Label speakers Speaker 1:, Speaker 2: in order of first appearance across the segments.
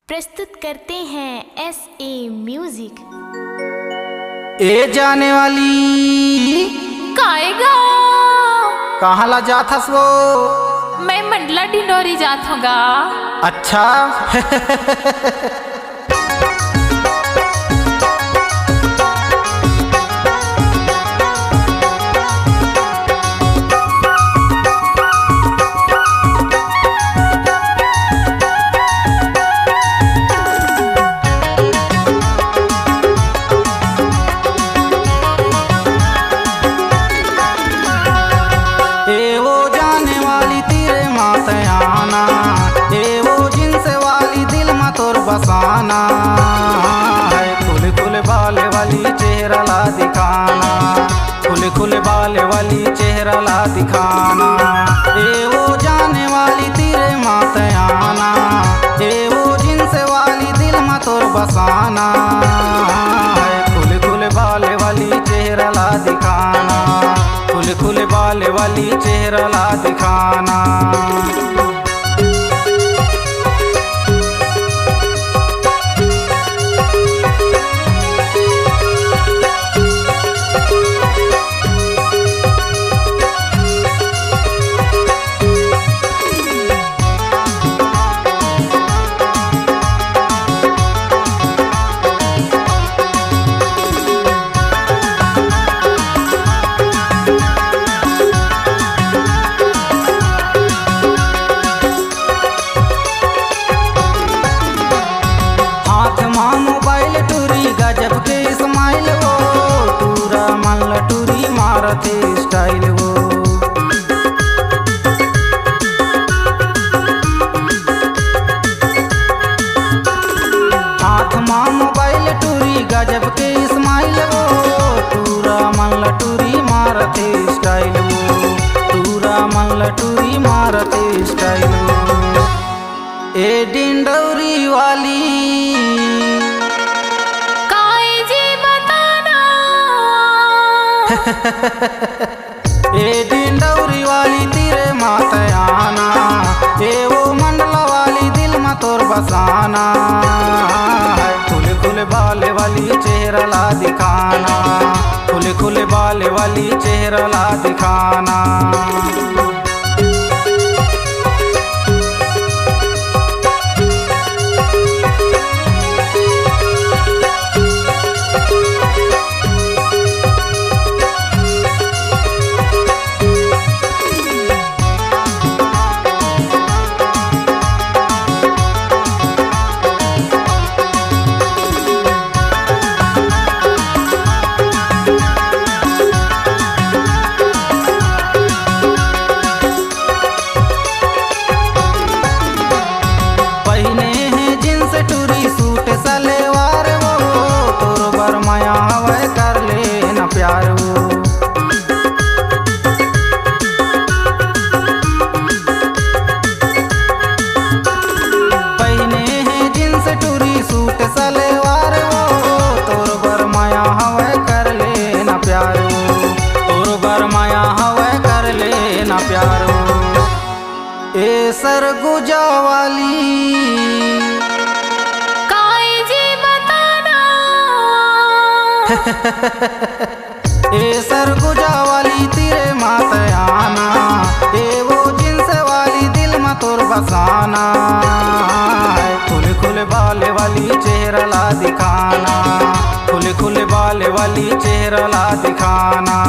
Speaker 1: प्रस्तुत करते हैं SA म्यूजिक।
Speaker 2: ए जाने वाली
Speaker 3: काएगा
Speaker 2: कहाँ ला जात हस वो?
Speaker 3: मैं मंडला डिंडोरी जात होगा।
Speaker 2: अच्छा बसाना है, खुले खुले बाल वाली चेहरा ला दिखाना, खुले खुले बाल वाली चेहरा ला दिखाना। ए वो जाने वाली तेरे माते आना, ए वो जिनसे वाली दिल में तोर बसाना है, खुले खुले बाल वाली चेहरा ला दिखाना, खुले खुले बाल वाली चेहरा ला दिखाना। गजब के स्माइल वो टूरा मन लटूरी मारते स्टाइल वो, हाथ मां मोबाइल टूरी गजब के स्माइल वो टूरा मन लटूरी मारते स्टाइल वो, टूरा मन लटूरी मारते स्टाइल वो। ए डिंडौरी वाली ए डिंडौरी वाली तेरे माते आना, ए वो मंडला वाली दिल में तोर बसाना है, खुले खुले बाल वाली चेहरा ला दिखाना, खुले खुले बाल वाली चेहरा ला दिखाना। ए सरगुजा वाली
Speaker 3: काई जी बताना
Speaker 2: ए सरगुजा वाली तेरे माते आना, ए वो जिनसे वाली दिल में तोर बसाना है, खुले खुले बाल वाली चेहरा ला दिखाना, खुले खुले बाल वाली चेहरा ला दिखाना।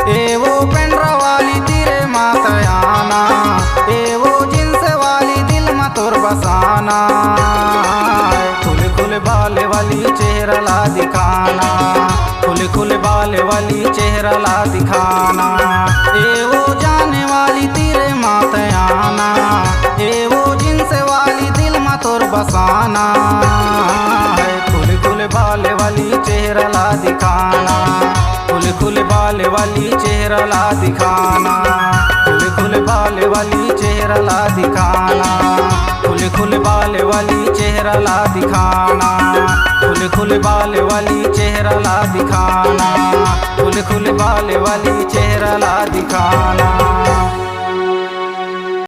Speaker 2: ए वो पेंड्रा वाली तेरे मातयाना, ए वो जींस वाली दिल में तोर बसाना। खुल खुल बाल वाली चेहरा ला दिखाना, खुल खुल बाल वाली चेहरा ला दिखाना। ए वो जाने वाली तेरे मातयाना, ए वो जींस वाली दिल में तोर बसाना। खुल खुल बाल वाली चेहरा ला दिखाना, खुल खुल बाल वाली चेहरा ला दिखाना, खुल खुल बाल वाली चेहरा ला दिखाना, खुल खुल बाल वाली चेहरा ला दिखाना, खुल खुल बाल वाली चेहरा ला दिखाना, खुल खुल बाल वाली चेहरा ला दिखाना।